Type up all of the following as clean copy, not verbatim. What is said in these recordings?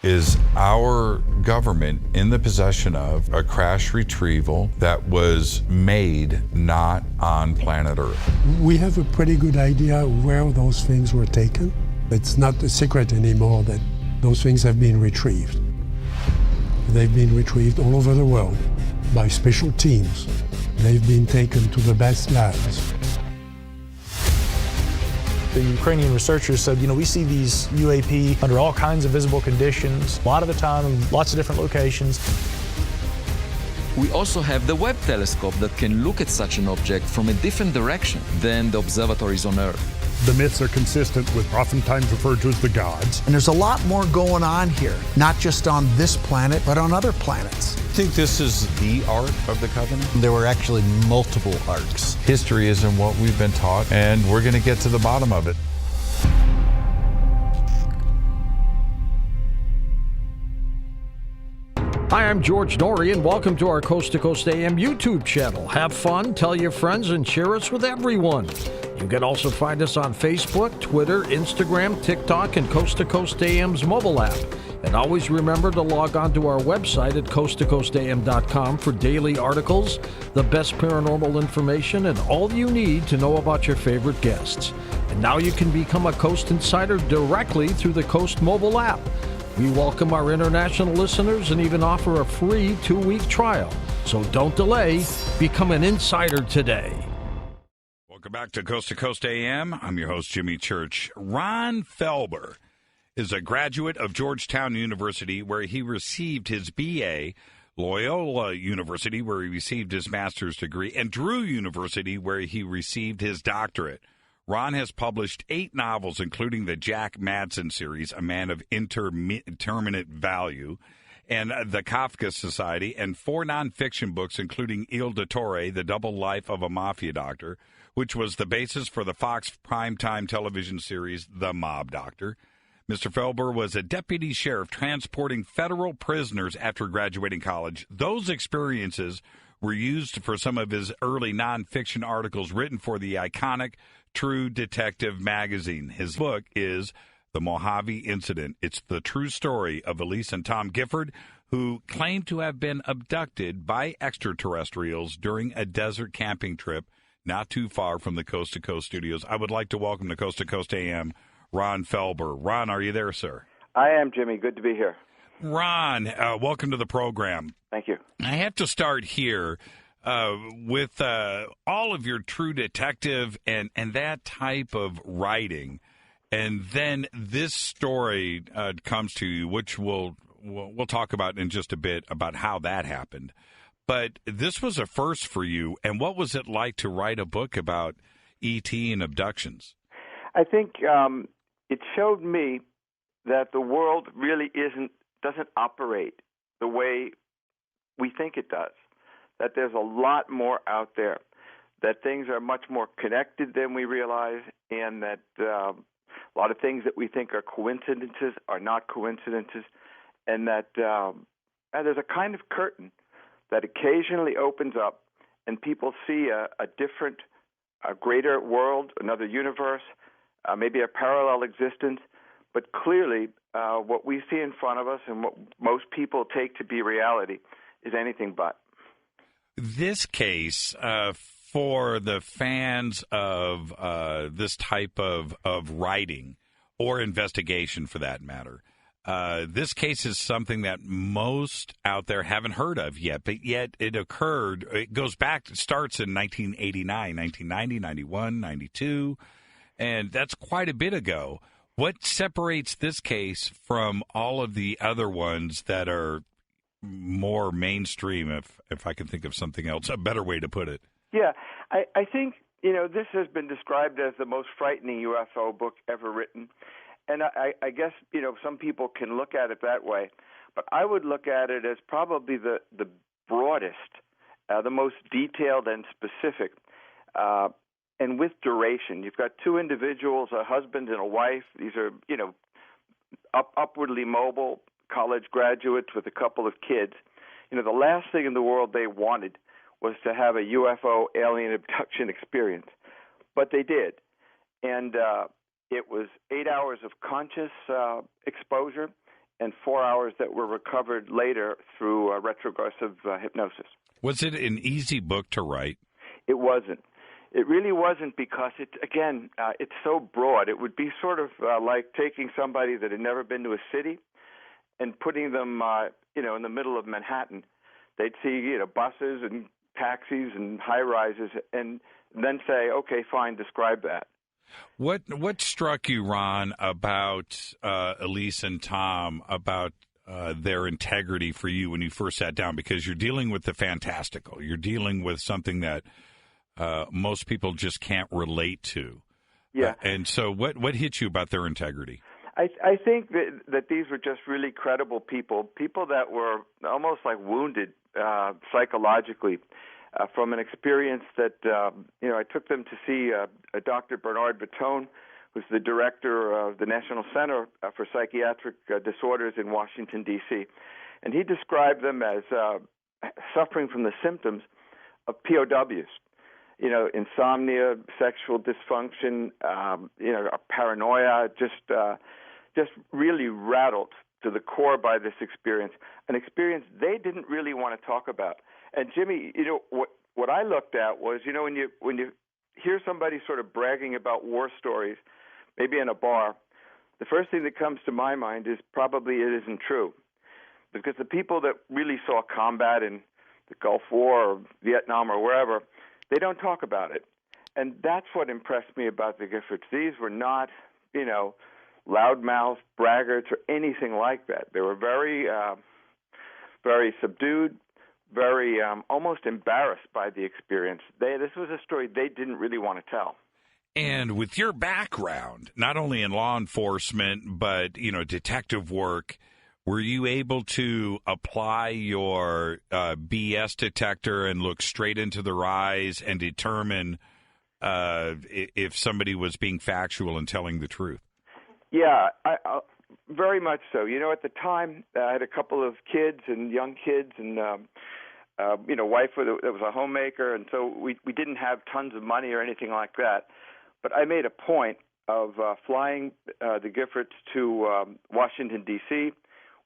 Is our government in the possession of a crash retrieval that was made not on planet Earth? We have a pretty good idea where those things were taken. It's not a secret anymore that those things have been retrieved. They've been retrieved all over the world by special teams. They've been taken to the best labs. The Ukrainian researchers said, we see these UAP under all kinds of visible conditions, a lot of the time in lots of different locations. We also have the Webb telescope that can look at such an object from a different direction than the observatories on Earth. The myths are consistent with oftentimes referred to as the gods. And there's a lot more going on here, not just on this planet, but on other planets. I think this is the Ark of the Covenant. There were actually multiple arcs. History isn't what we've been taught, and we're going to get to the bottom of it. Hi, I'm George Norrie, and welcome to our Coast to Coast AM YouTube channel. Have fun, tell your friends, and share us with everyone. You can also find us on Facebook, Twitter, Instagram, TikTok, and Coast to Coast AM's mobile app. And always remember to log on to our website at coasttocoastam.com for daily articles, the best paranormal information, and all you need to know about your favorite guests. And now you can become a Coast Insider directly through the Coast mobile app. We welcome our international listeners and even offer a free 2-week trial. So don't delay. Become an insider today. Welcome back to Coast AM. I'm your host, Jimmy Church. Ron Felber is a graduate of Georgetown University, where he received his BA, Loyola University, where he received his master's degree, and Drew University, where he received his doctorate. Ron has published 8 novels, including the Jack Madsen series, A Man of Interminate Value, and The Kafka Society, and 4 nonfiction books, including Il Dottore, The Double Life of a Mafia Doctor, which was the basis for the Fox primetime television series The Mob Doctor. Mr. Felber was a deputy sheriff transporting federal prisoners after graduating college. Those experiences were used for some of his early nonfiction articles written for the iconic True Detective magazine. His book is The Mojave Incident. It's the true story of Elise and Tom Gifford, who claimed to have been abducted by extraterrestrials during a desert camping trip not too far from the Coast to Coast studios. I would like to welcome to Coast AM Ron Felber. Ron, are you there, sir? I am, Jimmy. Good to be here. Ron, welcome to the program. Thank you. I have to start here with all of your True Detective and that type of writing, and then this story comes to you, which we'll talk about in just a bit about how that happened. But this was a first for you, and what was it like to write a book about E.T. and abductions? I think it showed me that the world really doesn't operate the way we think it does, that there's a lot more out there, that things are much more connected than we realize, and that a lot of things that we think are coincidences are not coincidences, and that there's a kind of curtain that occasionally opens up and people see a different, a greater world, another universe, maybe a parallel existence. But clearly, what we see in front of us and what most people take to be reality is anything but. This case, for the fans of this type of writing or investigation for that matter, this case is something that most out there haven't heard of yet, but yet it occurred. It goes back, it starts in 1989, 1990, 91, 92, and that's quite a bit ago. What separates this case from all of the other ones that are more mainstream, if I can think of something else, a better way to put it? Yeah, I think, this has been described as the most frightening UFO book ever written. And I guess, some people can look at it that way. But I would look at it as probably the broadest, the most detailed and specific, and with duration. You've got 2 individuals, a husband and a wife. These are, upwardly mobile college graduates with a couple of kids. The last thing in the world they wanted was to have a UFO alien abduction experience. But they did. And it was 8 hours of conscious exposure. and 4 hours that were recovered later through retrogressive hypnosis. Was it an easy book to write? It wasn't. It really wasn't, because it's so broad. It would be sort of like taking somebody that had never been to a city and putting them, in the middle of Manhattan. They'd see, buses and taxis and high-rises, and then say, okay, fine, describe that. What struck you, Ron, about Elise and Tom, about their integrity for you when you first sat down? Because you're dealing with the fantastical. You're dealing with something that most people just can't relate to. Yeah. And so what hit you about their integrity? I think that these were just really credible people that were almost like wounded psychologically from an experience that, I took them to see Dr. Bernard Bertone, who's the director of the National Center for Psychiatric Disorders in Washington, D.C. And he described them as suffering from the symptoms of POWs. Insomnia, sexual dysfunction, paranoia, just really rattled to the core by this experience, an experience they didn't really want to talk about. And Jimmy, what I looked at was, when you hear somebody sort of bragging about war stories, maybe in a bar, the first thing that comes to my mind is probably it isn't true, because the people that really saw combat in the Gulf War or Vietnam or wherever, they don't talk about it. And that's what impressed me about the Giffords. These were not, loudmouth braggarts or anything like that. They were very, very subdued, very almost embarrassed by the experience. This was a story they didn't really want to tell. And with your background, not only in law enforcement, but, detective work, were you able to apply your BS detector and look straight into their eyes and determine if somebody was being factual and telling the truth? Yeah, I very much so. At the time, I had a couple of kids and young kids and, wife that was a homemaker, and so we didn't have tons of money or anything like that. But I made a point of flying the Giffords to Washington, D.C.,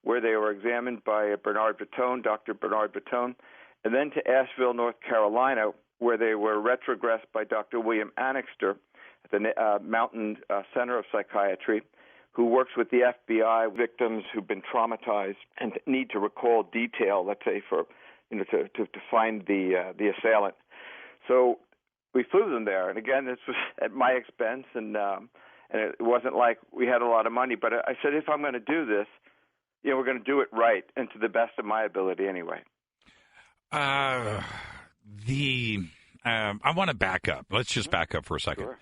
where they were examined by Bernard Bertone, Dr. Bernard Bertone, and then to Asheville, North Carolina, where they were retrogressed by Dr. William Annixter at the Mountain Center of Psychiatry, who works with the FBI victims who've been traumatized and need to recall detail, let's say, for to find the assailant. So we flew them there, and again, this was at my expense, and it wasn't like we had a lot of money. But I said, if I'm going to do this, we're going to do it right and to the best of my ability anyway. I want to back up. Let's just back up for a second. Sure.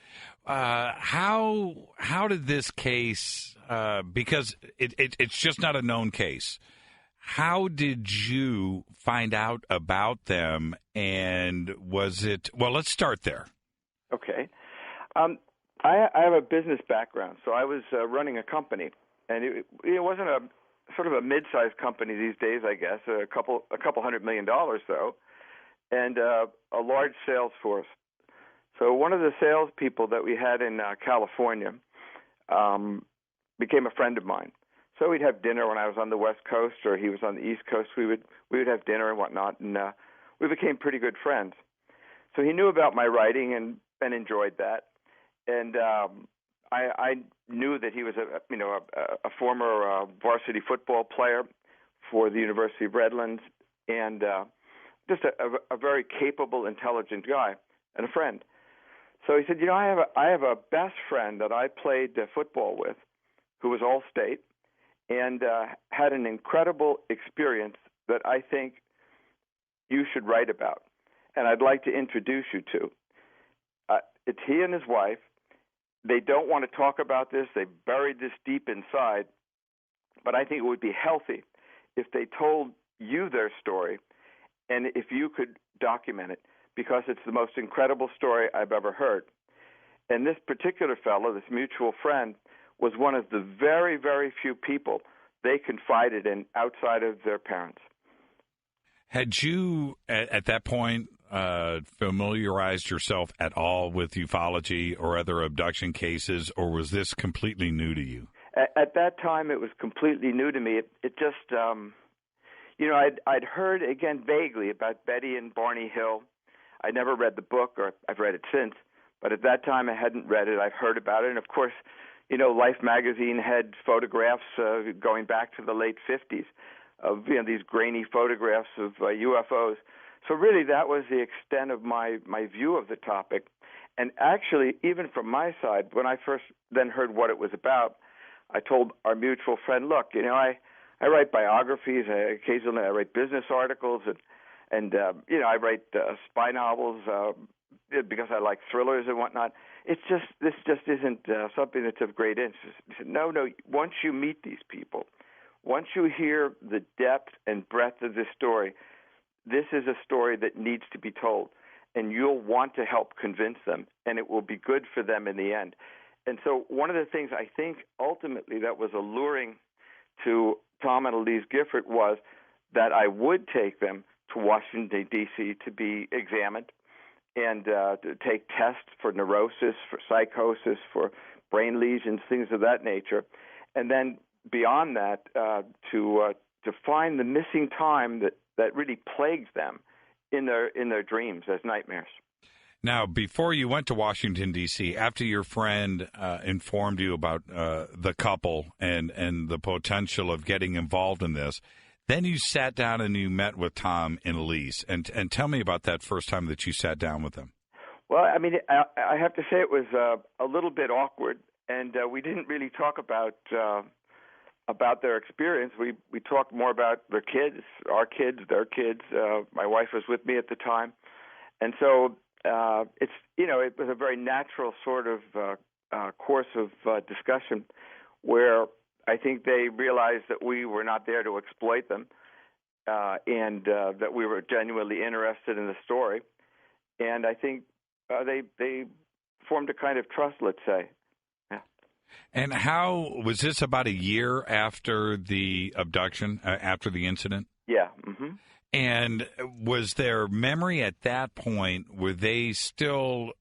How did this case, because it's just not a known case, how did you find out about them, and was it, well, let's start there. Okay. I have a business background, so I was running a company, and it wasn't a sort of a mid-sized company these days, I guess, a couple $100 million though, and a large sales force. So one of the salespeople that we had in California became a friend of mine. So we'd have dinner when I was on the West Coast or he was on the East Coast. We would have dinner and whatnot, and we became pretty good friends. So he knew about my writing and enjoyed that, and I knew that he was a former varsity football player for the University of Redlands, and just a very capable, intelligent guy and a friend. So he said, I have a best friend that I played football with, who was All-State, and had an incredible experience that I think you should write about, and I'd like to introduce you to. It's he and his wife. They don't want to talk about this. They buried this deep inside, but I think it would be healthy if they told you their story and if you could document it, because it's the most incredible story I've ever heard. And this particular fellow, this mutual friend, was one of the very, very few people they confided in outside of their parents. Had you, at that point, familiarized yourself at all with ufology or other abduction cases, or was this completely new to you? At that time, it was completely new to me. It just, I'd heard, again, vaguely about Betty and Barney Hill. I never read the book, or I've read it since, but at that time I hadn't read it. I've heard about it. And, of course, Life magazine had photographs going back to the late 50s of these grainy photographs of UFOs. So really that was the extent of my view of the topic. And actually, even from my side, when I first then heard what it was about, I told our mutual friend, look, I write biographies. Occasionally I write business articles, and I write spy novels because I like thrillers and whatnot. This just isn't something that's of great interest. He said, no. Once you meet these people, once you hear the depth and breadth of this story, this is a story that needs to be told, and you'll want to help convince them, and it will be good for them in the end. And so one of the things I think ultimately that was alluring to Tom and Elise Gifford was that I would take them to Washington, D.C. to be examined and to take tests for neurosis, for psychosis, for brain lesions, things of that nature. And then beyond that, to find the missing time that really plagues them in their dreams as nightmares. Now, before you went to Washington, D.C., after your friend informed you about the couple and the potential of getting involved in this, then you sat down and you met with Tom and Elise. And tell me about that first time that you sat down with them. Well, I mean, I have to say it was a little bit awkward, and we didn't really talk about their experience. We talked more about their kids, our kids, their kids. My wife was with me at the time, and so it was a very natural sort of course of discussion where I think they realized that we were not there to exploit them, and that we were genuinely interested in the story. And I think they formed a kind of trust, let's say. Yeah. And how was this about a year after the abduction, after the incident? Yeah. Mm-hmm. And was their memory at that point, were they still,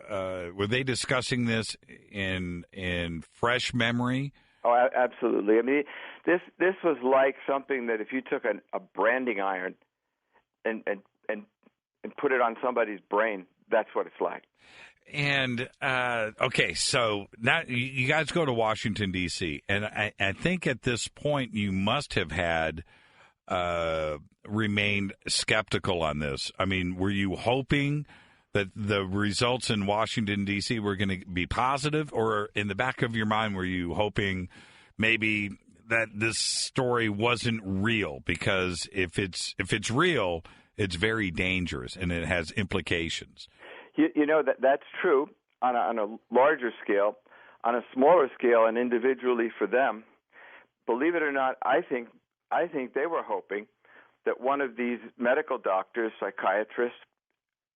were they discussing this in fresh memory? Oh, absolutely. I mean, this was like something that if you took a branding iron and put it on somebody's brain, that's what it's like. And, okay, so now you guys go to Washington, D.C., and I think at this point you must have had remained skeptical on this. I mean, were you hoping that the results in Washington, D.C. were going to be positive, or in the back of your mind were you hoping maybe that this story wasn't real? Because if it's real, it's very dangerous and it has implications. You know, that's true on a larger scale. On a smaller scale and individually for them, believe it or not, I think they were hoping that one of these medical doctors, psychiatrists,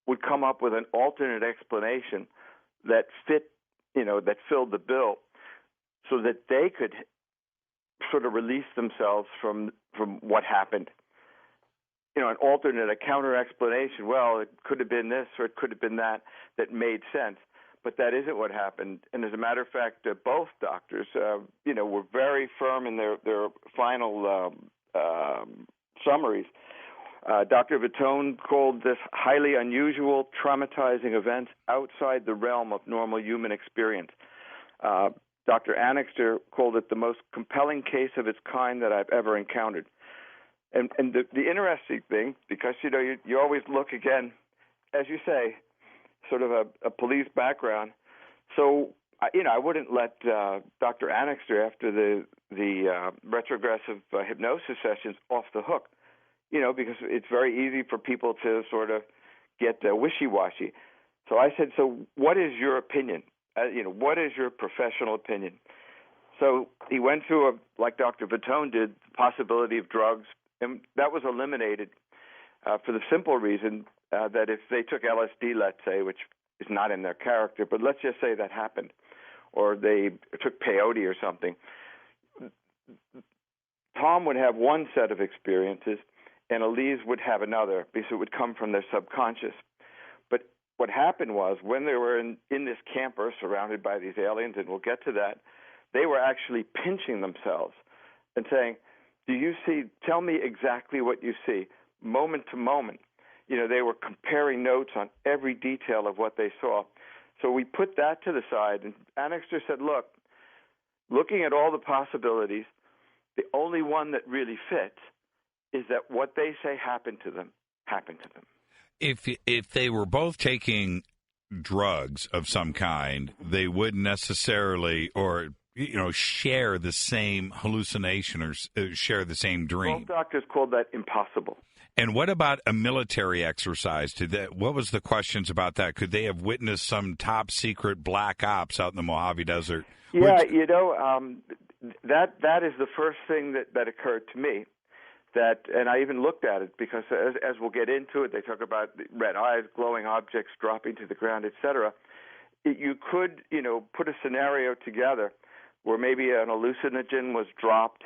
would come up with an alternate explanation that that filled the bill, so that they could sort of release themselves from what happened. An alternate, a counter explanation. Well, it could have been this or it could have been that made sense. But that isn't what happened. And as a matter of fact, both doctors, were very firm in their final summaries. Dr. Vitone called this highly unusual, traumatizing events outside the realm of normal human experience. Dr. Annixter called it the most compelling case of its kind that I've ever encountered. And the interesting thing, because, you always look again, as you say, sort of a police background. So, I wouldn't let Dr. Annixter, after the retrogressive hypnosis sessions, off the hook, because it's very easy for people to sort of get wishy-washy. So I said, so what is your opinion? What is your professional opinion? So he went through, like Dr. Vitone did, the possibility of drugs, and that was eliminated for the simple reason that if they took LSD, let's say, which is not in their character, but let's just say that happened, or they took peyote or something, Tom would have one set of experiences, and Elise would have another, because it would come from their subconscious. But what happened was, when they were in this camper surrounded by these aliens, and we'll get to that, they were actually pinching themselves and saying, "Do you see? Tell me exactly what you see, moment to moment." They were comparing notes on every detail of what they saw. So we put that to the side, and Annixter said, "Look, looking at all the possibilities, the only one that really fits is that what they say happened to them, happened to them." If they were both taking drugs of some kind, they wouldn't necessarily share the same hallucination or share the same dream. Both doctors called that impossible. And what about a military exercise? What was the questions about that? Could they have witnessed some top secret black ops out in the Mojave Desert? Yeah, that is the first thing that occurred to me. And I even looked at it because as we'll get into it, they talk about red eyes, glowing objects dropping to the ground, etc. You could, put a scenario together where maybe an hallucinogen was dropped,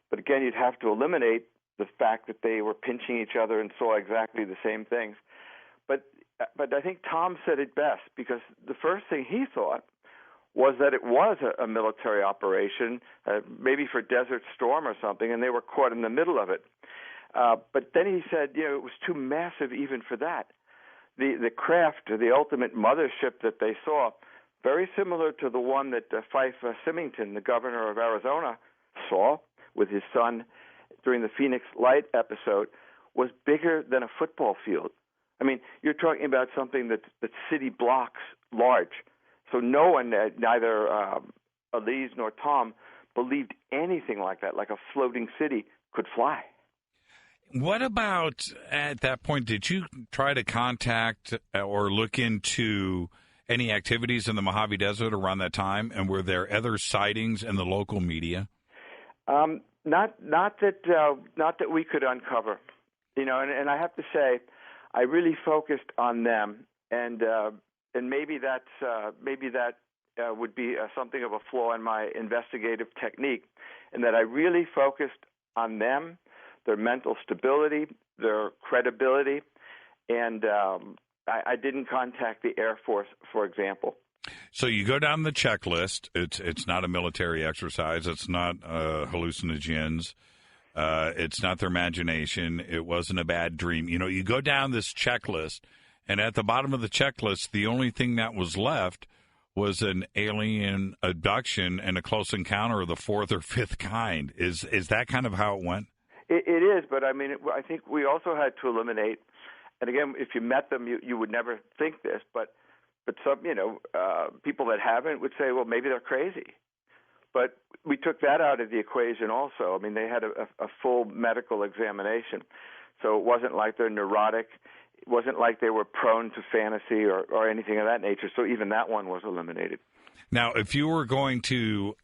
but again, you'd have to eliminate the fact that they were pinching each other and saw exactly the same things. But I think Tom said it best, because the first thing he thought was that it was a military operation, maybe for Desert Storm or something, and they were caught in the middle of it. But then he said, it was too massive even for that. The craft, the ultimate mothership that they saw, very similar to the one that Fife Symington, the governor of Arizona, saw with his son during the Phoenix Light episode, was bigger than a football field. I mean, you're talking about something that's city blocks large. So no one, neither Elise nor Tom, believed anything like that, like a floating city could fly. What about, at that point, did you try to contact or look into any activities in the Mojave Desert around that time? And were there other sightings in the local media? Not that we could uncover, and I have to say, I really focused on them, and maybe that would be something of a flaw in my investigative technique, in that I really focused on them, their mental stability, their credibility, and I didn't contact the Air Force, for example. So you go down the checklist. It's not a military exercise. It's not hallucinogens. It's not their imagination. It wasn't a bad dream. You go down this checklist, and at the bottom of the checklist, the only thing that was left was an alien abduction and a close encounter of the fourth or fifth kind. Is that kind of how it went? It is, but I mean, I think we also had to eliminate, and again, if you met them, you would never think this, but some, people that haven't would say, well, maybe they're crazy. But we took that out of the equation also. I mean, they had a full medical examination. So it wasn't like they're neurotic. It wasn't like they were prone to fantasy or anything of that nature. So even that one was eliminated. Now, if you were going to,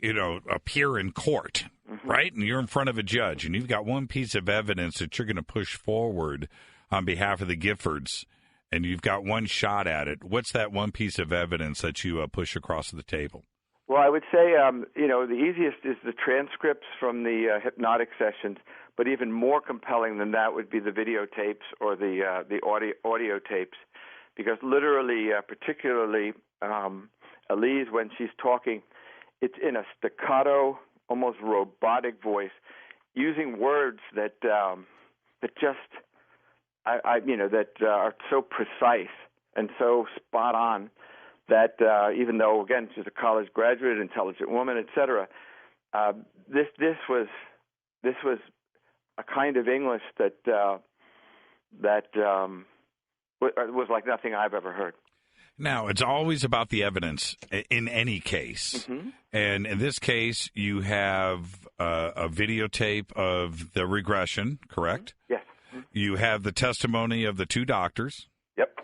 appear in court, right, and you're in front of a judge, and you've got one piece of evidence that you're going to push forward on behalf of the Giffords, and you've got one shot at it, what's that one piece of evidence that you push across the table? Well, I would say, the easiest is the transcripts from the hypnotic sessions, but even more compelling than that would be the videotapes or the audio tapes, because literally, particularly Elise, when she's talking, it's in a staccato, almost robotic voice, using words that just are so precise and so spot on that even though, again, she's a college graduate, intelligent woman, etc., this was a kind of English that was like nothing I've ever heard. Now, it's always about the evidence in any case. Mm-hmm. And in this case, you have a videotape of the regression, correct? Yes. You have the testimony of the two doctors. Yep.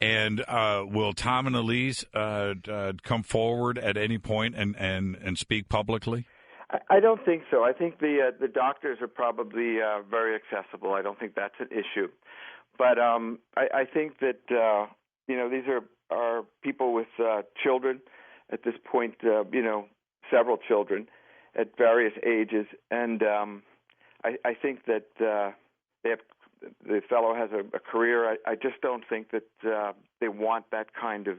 And will Tom and Elise come forward at any point and speak publicly? I don't think so. I think the doctors are probably very accessible. I don't think that's an issue. But I think that, these are people with children at this point, several children at various ages. And I think that the fellow has a career. I just don't think that they want that kind of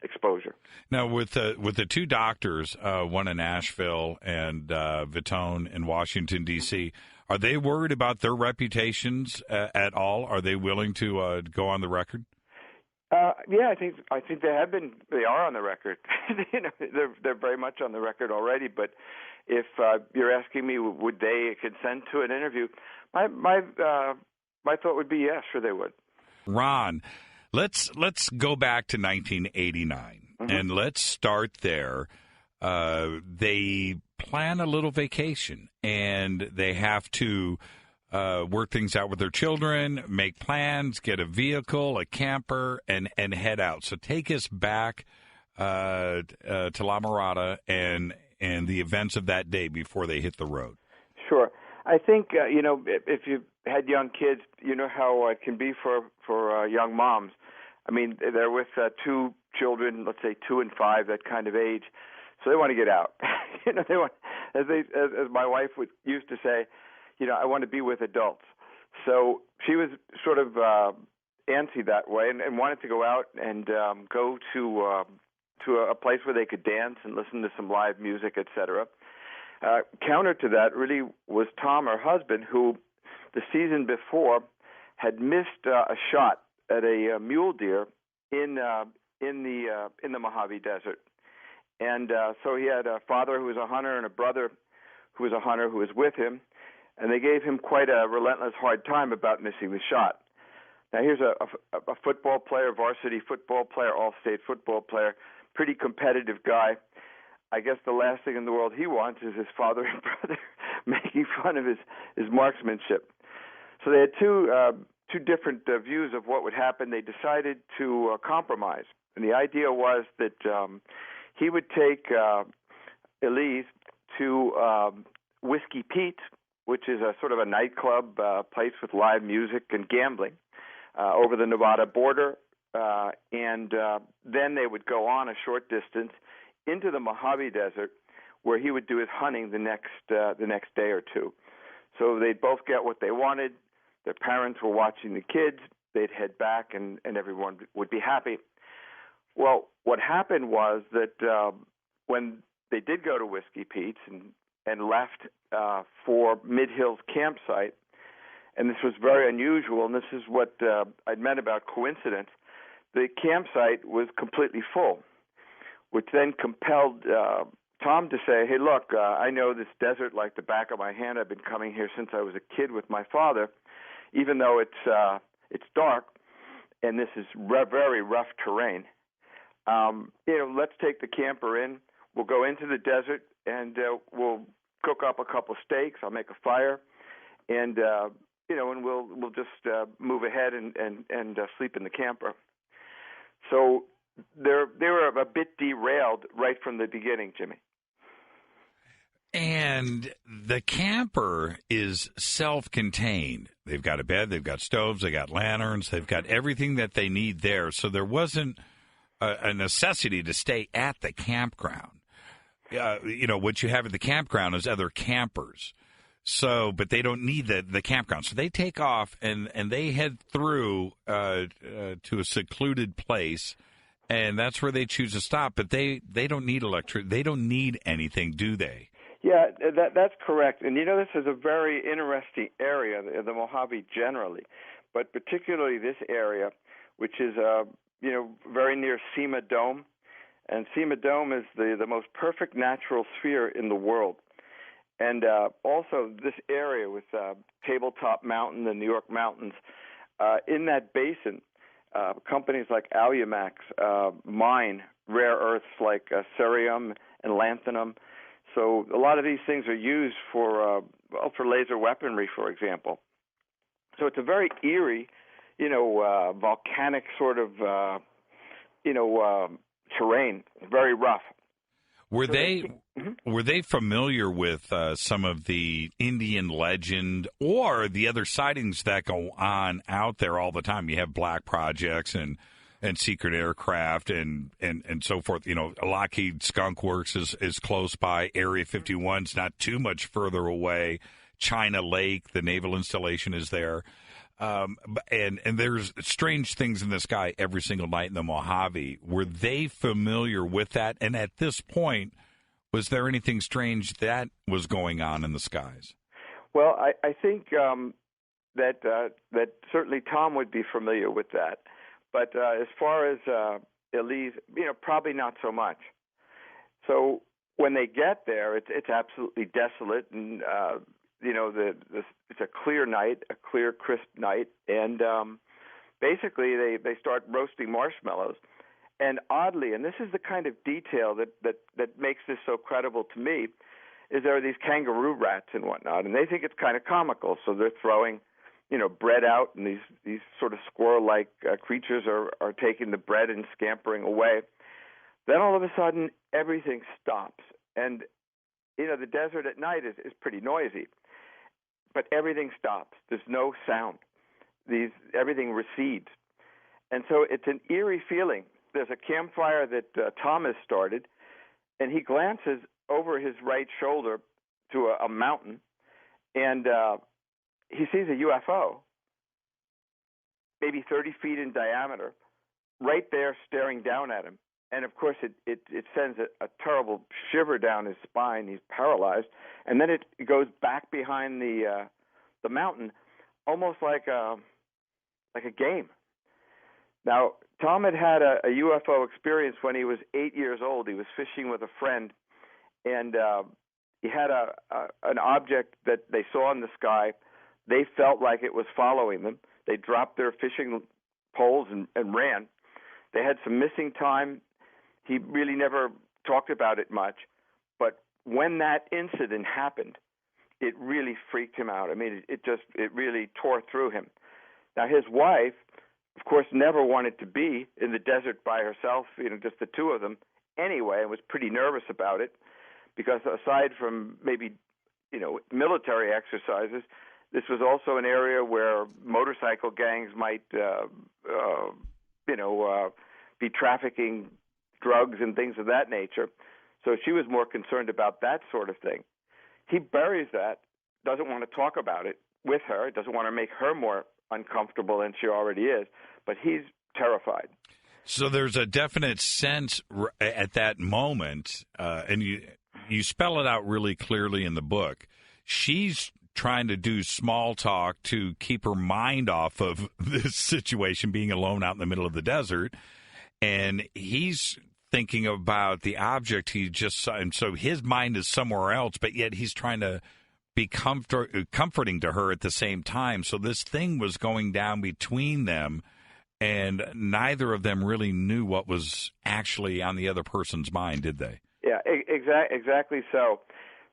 exposure. Now, with the two doctors, one in Asheville and Vitone in Washington, D.C., are they worried about their reputations at all? Are they willing to go on the record? Yeah, I think they have been. They are on the record. They're very much on the record already. But if you're asking me, would they consent to an interview? My thought would be yes, sure they would. Ron, let's go back to 1989 and let's start there. They plan a little vacation and they have to work things out with their children, make plans, get a vehicle, a camper, and head out. So take us back to La Mirada and the events of that day before they hit the road. Sure. I think, if you had young kids, you know how it can be for young moms. I mean, they're with two children, let's say 2 and 5, that kind of age. So they want to get out. They want, as my wife used to say, I want to be with adults. So she was sort of antsy that way and wanted to go out and go to a place where they could dance and listen to some live music, etc. Counter to that really was Tom, her husband, who the season before had missed a shot at a mule deer in the Mojave Desert. And so he had a father who was a hunter and a brother who was a hunter who was with him. And they gave him quite a relentless hard time about missing the shot. Now, here's a football player, varsity football player, all-state football player, pretty competitive guy. I guess the last thing in the world he wants is his father and brother making fun of his marksmanship. So they had two different views of what would happen. They decided to compromise. And the idea was that he would take Elise to Whiskey Pete's, which is a sort of a nightclub place with live music and gambling over the Nevada border. And then they would go on a short distance into the Mojave Desert, where he would do his hunting the next day or two. So they'd both get what they wanted. Their parents were watching the kids. They'd head back, and everyone would be happy. Well, what happened was that when they did go to Whiskey Pete's and left for Mid-Hills campsite, and this was very unusual, and this is what I'd meant about coincidence, the campsite was completely full, which then compelled Tom to say, hey, look, I know this desert like the back of my hand. I've been coming here since I was a kid with my father, even though it's dark, and this is very rough terrain. Let's take the camper in. We'll go into the desert, and we'll cook up a couple steaks. I'll make a fire, and and we'll just move ahead and sleep in the camper. So they were a bit derailed right from the beginning, Jimmy. And the camper is self-contained. They've got a bed, they've got stoves, they got lanterns, they've got everything that they need there. So there wasn't a necessity to stay at the campground. What you have at the campground is other campers. So, but they don't need the campground. So they take off and they head through to a secluded place, and that's where they choose to stop. But they don't need they don't need anything, do they? Yeah, that's correct. And this is a very interesting area, the Mojave generally, but particularly this area, which is very near Sema Dome. And Sema Dome is the most perfect natural sphere in the world. And also this area with Tabletop Mountain, the New York Mountains, in that basin, companies like Alumax mine rare earths like cerium and lanthanum. So a lot of these things are used for laser weaponry, for example. So it's a very eerie, volcanic sort of, terrain, very rough. Were they familiar with some of the Indian legend or the other sightings that go on out there all the time? You have black projects and secret aircraft and so forth. Lockheed Skunk Works is close by. Area 51's not too much further away. China Lake, the naval installation, is there. And there's strange things in the sky every single night in the Mojave. Were they familiar with that? And at this point, was there anything strange that was going on in the skies? Well, I think that certainly Tom would be familiar with that. But as far as Elise, probably not so much. So when they get there, it's absolutely desolate, and it's a clear night, a clear, crisp night, and basically they start roasting marshmallows. And oddly, and this is the kind of detail that makes this so credible to me, is there are these kangaroo rats and whatnot, and they think it's kind of comical, so they're throwing, bread out, and these sort of squirrel-like creatures are taking the bread and scampering away. Then all of a sudden, everything stops, and the desert at night is pretty noisy, but everything stops. There's no sound. Everything recedes, and so it's an eerie feeling. There's a campfire that Thomas started, and he glances over his right shoulder to a mountain, and he sees a UFO, maybe 30 feet in diameter, right there staring down at him. And, of course, it sends a terrible shiver down his spine. He's paralyzed. And then it goes back behind the mountain, almost like a game. Now, Tom had a UFO experience when he was 8 years old. He was fishing with a friend, and he had an object that they saw in the sky. They felt like it was following them. They dropped their fishing poles and ran. They had some missing time. He really never talked about it much. But when that incident happened, it really freaked him out. I mean, it really tore through him. Now, his wife, of course, never wanted to be in the desert by herself, just the two of them anyway, and was pretty nervous about it because aside from maybe, military exercises, this was also an area where motorcycle gangs might, be trafficking drugs and things of that nature. So she was more concerned about that sort of thing. He buries that, doesn't want to talk about it with her, doesn't want to make her more uncomfortable than she already is, but he's terrified. So there's a definite sense at that moment, and you spell it out really clearly in the book. She's trying to do small talk to keep her mind off of this situation, being alone out in the middle of the desert, and he's thinking about the object he just saw, and so his mind is somewhere else, but yet he's trying to be comforting to her at the same time. So this thing was going down between them, and neither of them really knew what was actually on the other person's mind, did they? Yeah, exactly so.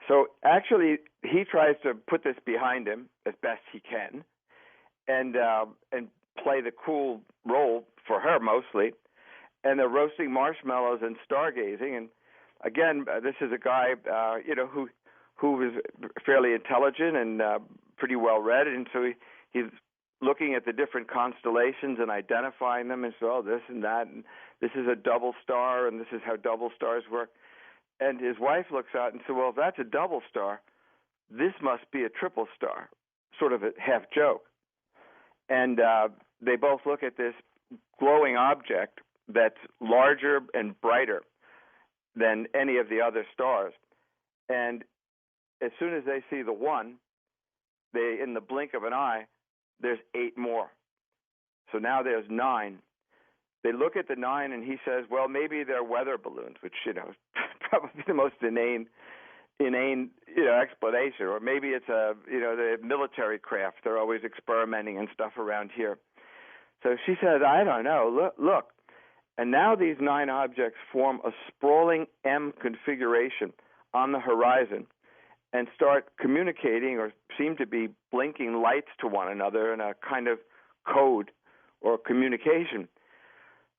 So actually, he tries to put this behind him as best he can, and play the cool role for her mostly. And they're roasting marshmallows and stargazing. And again, this is a guy, who is fairly intelligent and pretty well read, and so he's looking at the different constellations and identifying them, and so this and that, and this is a double star, and this is how double stars work. And his wife looks out and says, well, if that's a double star, this must be a triple star, sort of a half joke. And they both look at this glowing object that's larger and brighter than any of the other stars. And as soon as they see the one, in the blink of an eye, there's 8 more. So now there's 9. They look at the 9, and he says, well, maybe they're weather balloons, which, is probably the most inane explanation. Or maybe it's the military craft. They're always experimenting and stuff around here. So she says, I don't know. Look. And now these 9 objects form a sprawling M configuration on the horizon and start communicating or seem to be blinking lights to one another in a kind of code or communication.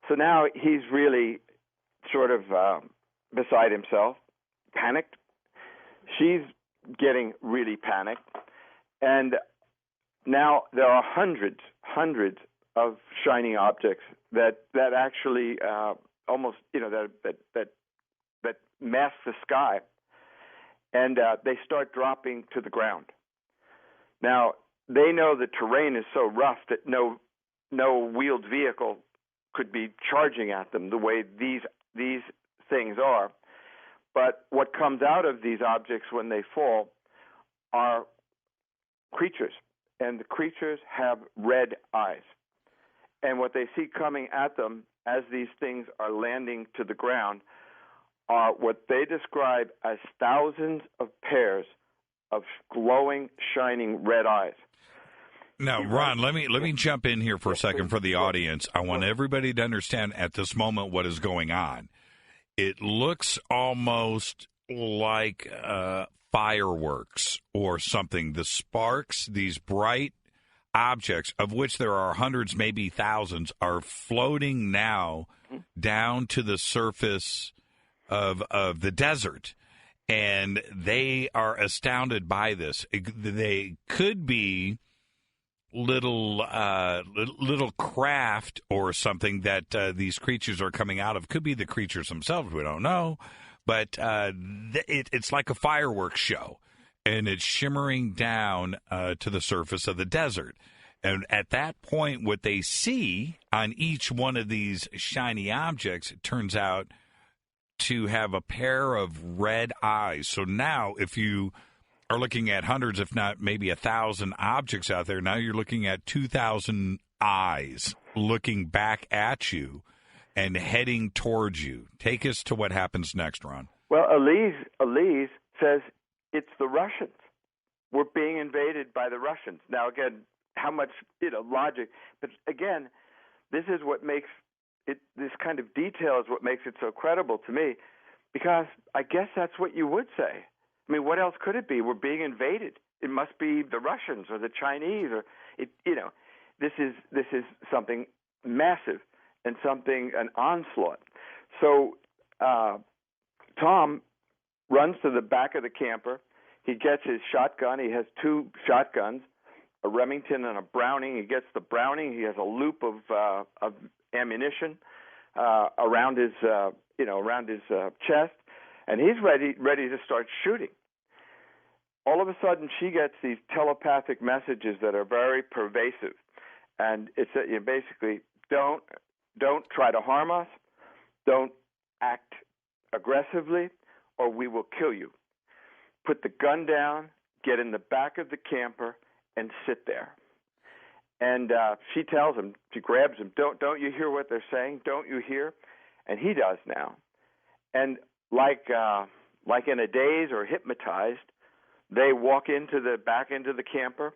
So now he's really sort of beside himself, panicked. She's getting really panicked. And now there are hundreds of shining objects that actually almost, that mask the sky. And they start dropping to the ground. Now, they know the terrain is so rough that no wheeled vehicle could be charging at them the way these things are. But what comes out of these objects when they fall are creatures, and the creatures have red eyes. And what they see coming at them as these things are landing to the ground are what they describe as thousands of pairs of glowing, shining red eyes. Now, Ron, let me jump in here for a second for the audience. I want everybody to understand at this moment what is going on. It looks almost like fireworks or something. The sparks, these bright objects, of which there are hundreds, maybe thousands, are floating now down to the surface of the desert. And they are astounded by this. They could be little craft or something that these creatures are coming out of. Could be the creatures themselves. We don't know. But it's like a fireworks show, and it's shimmering down to the surface of the desert. And at that point, what they see on each one of these shiny objects, it turns out to have a pair of red eyes. So now if you are looking at hundreds, if not maybe 1,000 objects out there, now you're looking at 2,000 eyes looking back at you and heading towards you. Take us to what happens next, Ron. Well, Elise says it's the Russians. We're being invaded by the Russians. Now, again, how much logic? But again, this is what makes it. This kind of detail is what makes it so credible to me, because I guess that's what you would say. I mean, what else could it be? We're being invaded. It must be the Russians or the Chinese, or this is something massive and an onslaught. So Tom runs to the back of the camper. He gets his shotgun. He has 2 shotguns, a Remington and a Browning. He gets the Browning. He has a loop of ammunition around his chest, and he's ready to start shooting. All of a sudden, she gets these telepathic messages that are very pervasive, and it's basically don't try to harm us, don't act aggressively, or we will kill you. Put the gun down, get in the back of the camper, and sit there. And she tells him, she grabs him, don't you hear what they're saying? Don't you hear? And he does now. And like in a daze or hypnotized, they walk back into the camper,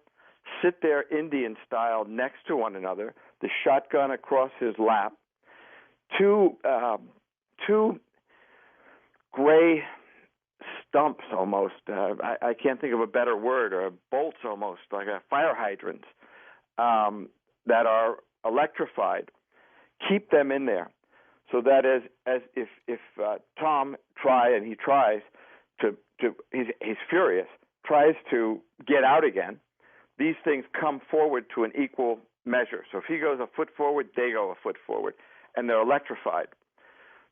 sit there Indian style next to one another, the shotgun across his lap, two gray stumps almost. I can't think of a better word, or bolts almost, like a fire hydrant, that are electrified. Keep them in there, so that as if Tom tries to he's furious, tries to get out again, these things come forward to an equal measure. So if he goes a foot forward, they go a foot forward, and they're electrified.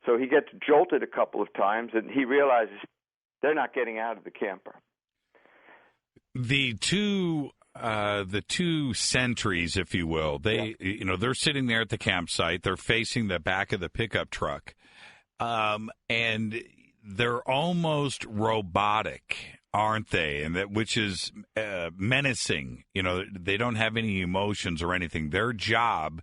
So he gets jolted a couple of times, and he realizes they're not getting out of the camper. The two sentries, if you will, they're sitting there at the campsite. They're facing the back of the pickup truck, and they're almost robotic, aren't they? And which is menacing. They don't have any emotions or anything. Their job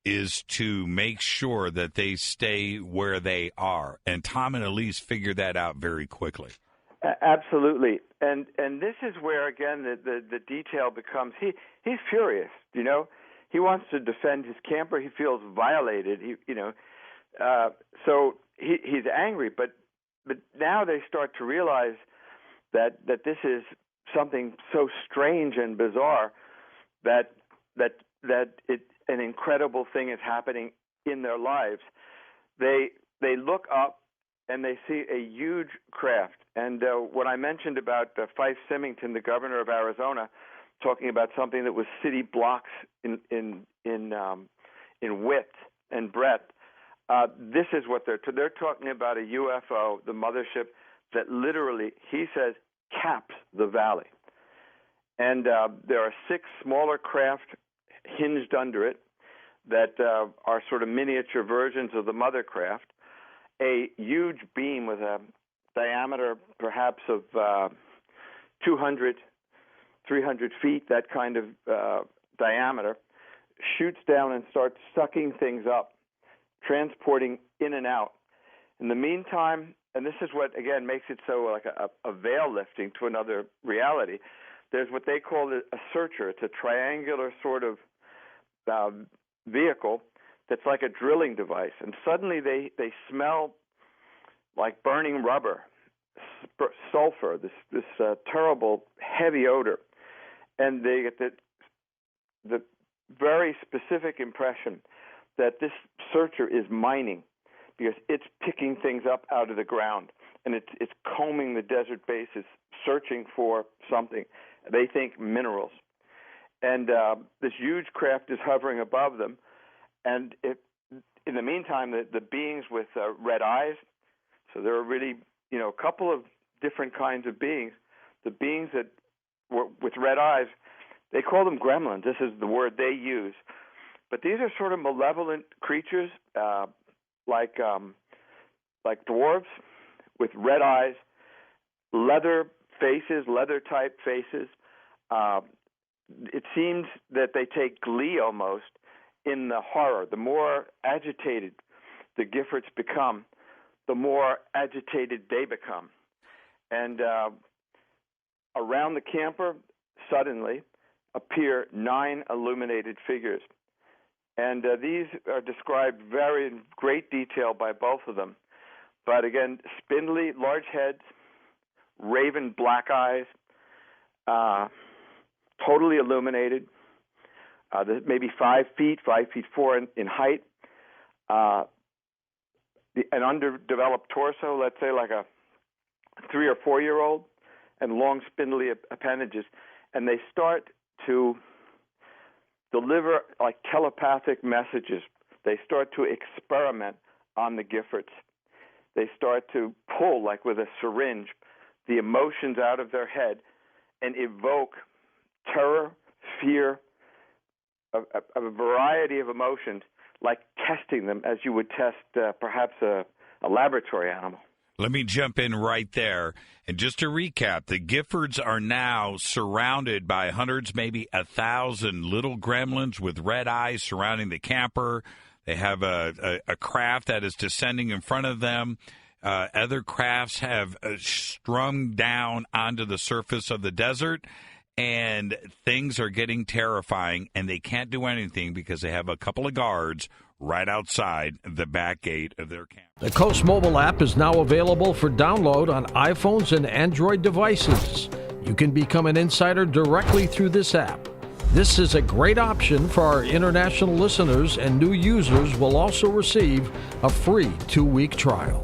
is to make sure that they stay where they are. And Tom and Elise figured that out very quickly. Absolutely. And this is where, again, the detail becomes, he's furious, He wants to defend his camper. He feels violated, so he's angry. But now they start to realize that this is something so strange and bizarre that an incredible thing is happening in their lives. They look up and they see a huge craft. And when I mentioned about Fife Symington, the governor of Arizona, talking about something that was city blocks in width and breadth, this is what they're talking about: a UFO, the mothership, that literally, he says, caps the valley. And there are 6 smaller craft hinged under it that are sort of miniature versions of the mother craft. A huge beam with a diameter perhaps of 200, 300 feet, that kind of diameter, shoots down and starts sucking things up, transporting in and out. In the meantime, and this is what, again, makes it so like a veil lifting to another reality, there's what they call a searcher. It's a triangular sort of vehicle that's like a drilling device. And suddenly they smell like burning rubber, sulfur, this terrible heavy odor. And they get the very specific impression that this searcher is mining, because it's picking things up out of the ground, and it's combing the desert bases, searching for something. They think minerals. And this huge craft is hovering above them, and in the meantime, the beings with red eyes, so there are really, a couple of different kinds of beings. The beings that were with red eyes, they call them gremlins. This is the word they use. But these are sort of malevolent creatures, like dwarves with red eyes, leather-type faces. It seems that they take glee almost in the horror. The more agitated the Giffords become, the more agitated they become. And around the camper, suddenly, appear 9 illuminated figures. And these are described in great detail by both of them. But again, spindly, large heads, raven black eyes, totally illuminated, maybe 5 feet, 5'4" in height, an underdeveloped torso, let's say like a 3 or 4 year old, and long spindly appendages. And they start to deliver like telepathic messages. They start to experiment on the Giffords. They start to pull, like with a syringe, the emotions out of their head and evoke terror, fear, a variety of emotions, like testing them as you would test perhaps a laboratory animal. Let me jump in right there. And just to recap, the Giffords are now surrounded by hundreds, maybe 1,000 little gremlins with red eyes surrounding the camper. They have a craft that is descending in front of them. Other crafts have strung down onto the surface of the desert, and things are getting terrifying, and they can't do anything because they have a couple of guards right outside the back gate of their camp. The Coast mobile app is now available for download on iPhones and Android devices. You can become an insider directly through this app. This is a great option for our international listeners, and new users will also receive a free 2-week trial.